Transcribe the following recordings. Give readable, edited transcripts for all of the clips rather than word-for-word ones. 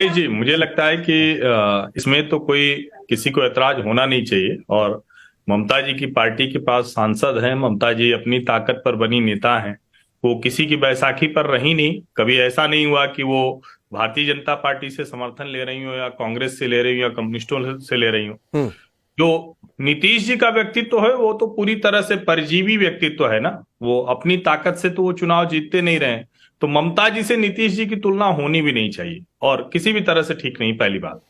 जी, मुझे लगता है कि इसमें तो कोई किसी को ऐतराज होना नहीं चाहिए। और ममता जी की पार्टी के पास सांसद हैं, ममता जी अपनी ताकत पर बनी नेता हैं। वो किसी की बैसाखी पर रही नहीं। कभी ऐसा नहीं हुआ कि वो भारतीय जनता पार्टी से समर्थन ले रही हो या कांग्रेस से ले रही हो या कम्युनिस्टों से ले रही हो। हम्म। जो नीतीश जी का व्यक्तित्व है वो तो पूरी तरह से परजीवी व्यक्तित्व है ना। वो अपनी ताकत से तो वो चुनाव जीतते नहीं रहे। तो ममता जी से नीतीश जी की तुलना होनी भी नहीं चाहिए और किसी भी तरह से ठीक नहीं, पहली बात।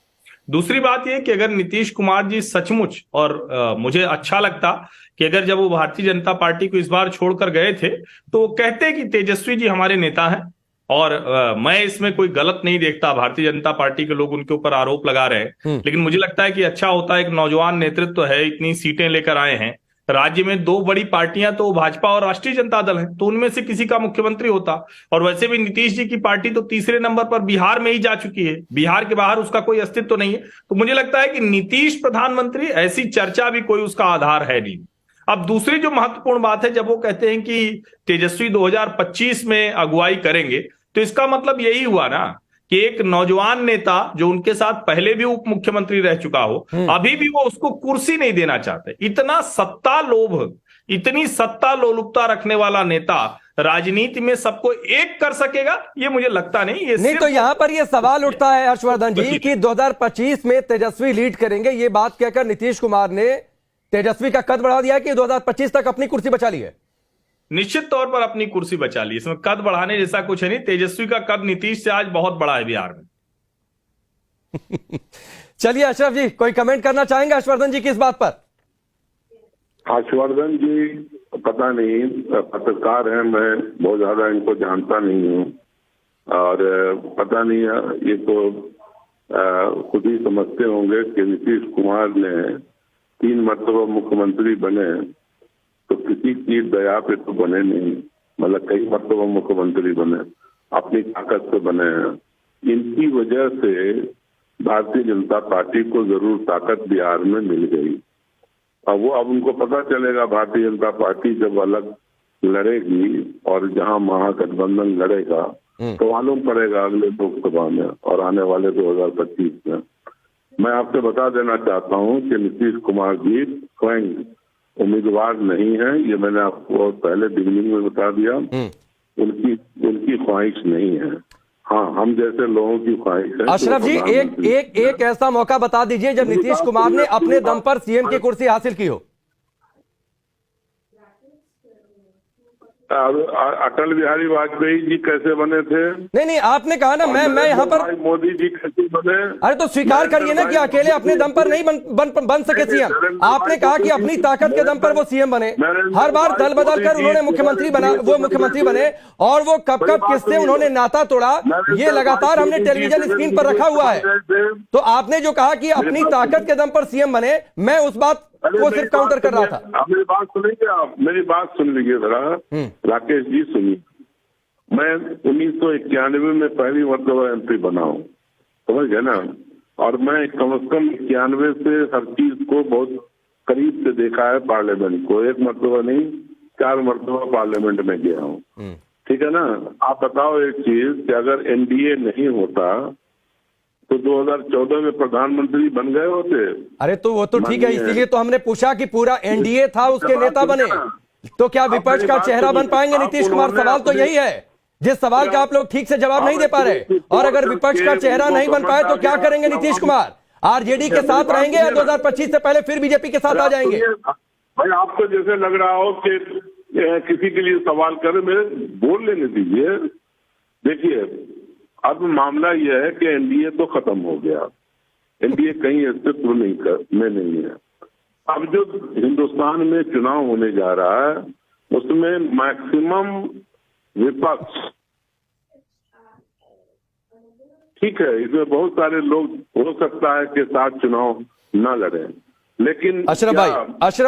दूसरी बात यह कि अगर नीतीश कुमार जी सचमुच और मुझे अच्छा लगता कि अगर जब वो भारतीय जनता पार्टी को इस बार छोड़कर गए थे तो वो कहते कि तेजस्वी जी हमारे नेता हैं। और मैं इसमें कोई गलत नहीं देखता, भारतीय जनता पार्टी के लोग उनके ऊपर आरोप लगा रहे हैं, लेकिन मुझे लगता है कि अच्छा होता है, एक नौजवान नेतृत्व है, इतनी सीटें लेकर आए हैं। राज्य में दो बड़ी पार्टियां तो भाजपा और राष्ट्रीय जनता दल है, तो उनमें से किसी का मुख्यमंत्री होता। और वैसे भी नीतीश जी की पार्टी तो तीसरे नंबर पर बिहार में ही जा चुकी है, बिहार के बाहर उसका कोई अस्तित्व तो नहीं है। तो मुझे लगता है कि नीतीश प्रधानमंत्री, ऐसी चर्चा भी कोई उसका आधार है नहीं। अब दूसरी जो महत्वपूर्ण बात है, जब वो कहते हैं कि तेजस्वी 2025 में अगुवाई करेंगे, तो इसका मतलब यही हुआ ना कि एक नौजवान नेता जो उनके साथ पहले भी उप मुख्यमंत्री रह चुका हो, अभी भी वो उसको कुर्सी नहीं देना चाहते। इतना सत्ता लोभ, इतनी सत्ता लोलुपता रखने वाला नेता राजनीति में सबको एक कर सकेगा, ये मुझे लगता नहीं। ये नहीं, तो यहां पर ये सवाल उठता है हर्षवर्धन जी कि 2025 में तेजस्वी लीड करेंगे, ये बात कहकर नीतीश कुमार ने तेजस्वी का कद बढ़ा दिया कि 2025 तक अपनी कुर्सी बचा ली है। निश्चित तौर पर अपनी कुर्सी बचा ली, इसमें कद बढ़ाने जैसा कुछ है नहीं। तेजस्वी का कद नीतीश से आज बहुत बड़ा है बिहार में। चलिए अशरफ जी, कोई कमेंट करना चाहेंगे हर्षवर्धन जी की इस बात पर? हर्षवर्धन जी पता नहीं, पत्रकार हैं, मैं बहुत ज्यादा इनको जानता नहीं हूँ और पता नहीं ये तो खुद ही समझते होंगे कि नीतीश कुमार ने 3 मरतबा मुख्यमंत्री बने तो किसी की दया पे तो बने नहीं, मतलब कई मरतबा मुख्यमंत्री बने, अपनी ताकत से बने हैं। इनकी वजह से भारतीय जनता पार्टी को जरूर ताकत बिहार में मिल गई। अब उनको पता चलेगा, भारतीय जनता पार्टी जब अलग लड़ेगी और जहां महागठबंधन लड़ेगा तो मालूम पड़ेगा अगले लोकसभा में और आने वाले 2025 में। मैं आपसे बता देना चाहता हूं कि नीतीश कुमार जी स्वयं उम्मीदवार नहीं है, ये मैंने आपको पहले बिगनिंग में बता दिया। उनकी ख्वाहिश नहीं है। हाँ, हम जैसे लोगों की ख्वाहिश है। अशरफ जी, एक ऐसा मौका बता दीजिए जब नीतीश कुमार ने अपने दम पर सीएम की कुर्सी हासिल की हो। अटल बिहारी वाजपेयी जी कैसे बने थे? नहीं, आपने कहा ना, मैं यहाँ पर मोदी जी कैसे बने? अरे तो स्वीकार करिए ना कि अकेले अपने दम पर नहीं बन सके सीएम। आपने कहा कि अपनी ताकत के दम पर वो सीएम बने। हर बार दल बदल कर उन्होंने मुख्यमंत्री बने और वो कब किससे उन्होंने नाता तोड़ा, ये लगातार हमने टेलीविजन स्क्रीन पर रखा हुआ है। तो आपने जो कहा कि अपनी ताकत के दम पर सीएम बने, मैं उस बात वो सिर्फ काउंटर कर रहा था। मेरी बात सुनिए, आप मेरी बात सुन लीजिए जरा। राकेश जी सुनिए, मैं 1991 में पहली मरतबा एमपी बना हूँ, समझ गए ना। और मैं कम से कम 91 से हर चीज को बहुत करीब से देखा है, पार्लियामेंट को। 1 मरतबा नहीं, 4 मरतबा पार्लियामेंट में गया हूँ, ठीक है ना। आप बताओ एक चीज कि अगर एनडीए नहीं होता तो 2014 में प्रधानमंत्री बन गए होते। अरे तो वो तो ठीक है, इसीलिए तो हमने पूछा कि पूरा एनडीए था, उसके नेता बने, तो क्या विपक्ष का चेहरा बन पाएंगे नीतीश कुमार? सवाल तो यही है, जिस सवाल का आप लोग ठीक से जवाब नहीं दे पा रहे। और अगर विपक्ष का चेहरा नहीं बन पाए तो क्या करेंगे नीतीश कुमार? आरजेडी के साथ रहेंगे या 2025 से पहले फिर बीजेपी के साथ आ जाएंगे? भाई आपको जैसे लग रहा हो कि किसी के लिए सवाल करें, मेरे बोल लेने दीजिए। देखिए, अब मामला यह है कि एनडीए तो खत्म हो गया, एनडीए कहीं अस्तित्व में नहीं है। अब जो हिंदुस्तान में चुनाव होने जा रहा है उसमें मैक्सिमम विपक्ष, ठीक है, इसमें बहुत सारे लोग हो सकता है कि साथ चुनाव न लड़े, लेकिन अशरफ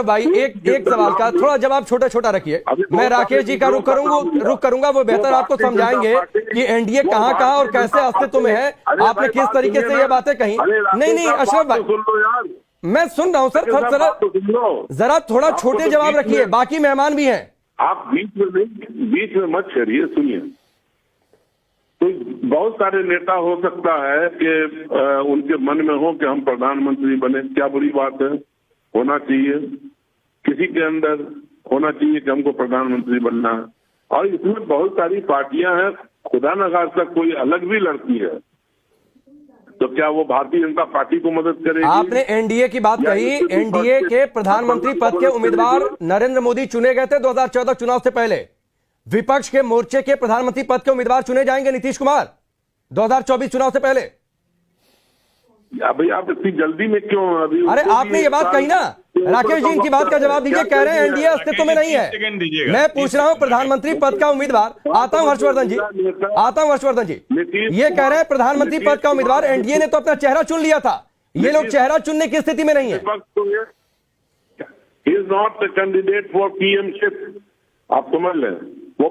भाई एक सवाल का थोड़ा जवाब छोटा रखिए। मैं राकेश जी का रुख करूंगा, वो बेहतर आपको समझाएंगे कि एनडीए कहां और कैसे अस्तित्व में है, आपने किस तरीके से ये बातें कही। नहीं अशरफ भाई, मैं सुन रहा हूं सर, जरा थोड़ा छोटे जवाब रखिए, बाकी मेहमान भी हैं। आप बीच में मत छेड़िए, सुनिए। तो बहुत सारे नेता हो सकता है कि उनके मन में हो कि हम प्रधानमंत्री बने, क्या बुरी बात है, होना चाहिए। किसी के अंदर होना चाहिए कि हमको प्रधानमंत्री बनना है। और इसमें बहुत सारी पार्टियां हैं, खुदा न खास्ता कोई अलग भी लड़ती है तो क्या वो भारतीय जनता पार्टी को मदद करेगी? आपने एनडीए की बात कही। एनडीए के प्रधानमंत्री पद के उम्मीदवार नरेंद्र मोदी चुने गए थे 2014 चुनाव से पहले। विपक्ष के मोर्चे के प्रधानमंत्री पद के उम्मीदवार चुने जाएंगे नीतीश कुमार 2024 चुनाव से पहले। भाई आप इतनी जल्दी में क्यों? अभी अरे आपने ये बात कही ना, राकेश जी इनकी बात का जवाब दीजिए। कह रहे हैं एनडीए अस्तित्व में नहीं है। मैं पूछ रहा हूं प्रधानमंत्री पद का उम्मीदवार, आता हूं हर्षवर्धन जी, आता हूं हर्षवर्धन जी। ये कह रहे हैं प्रधानमंत्री पद का उम्मीदवार एनडीए ने तो अपना चेहरा चुन लिया था, ये लोग चेहरा चुनने की स्थिति में नहीं है। He is not the candidate for PMship, आप समझ लें। वो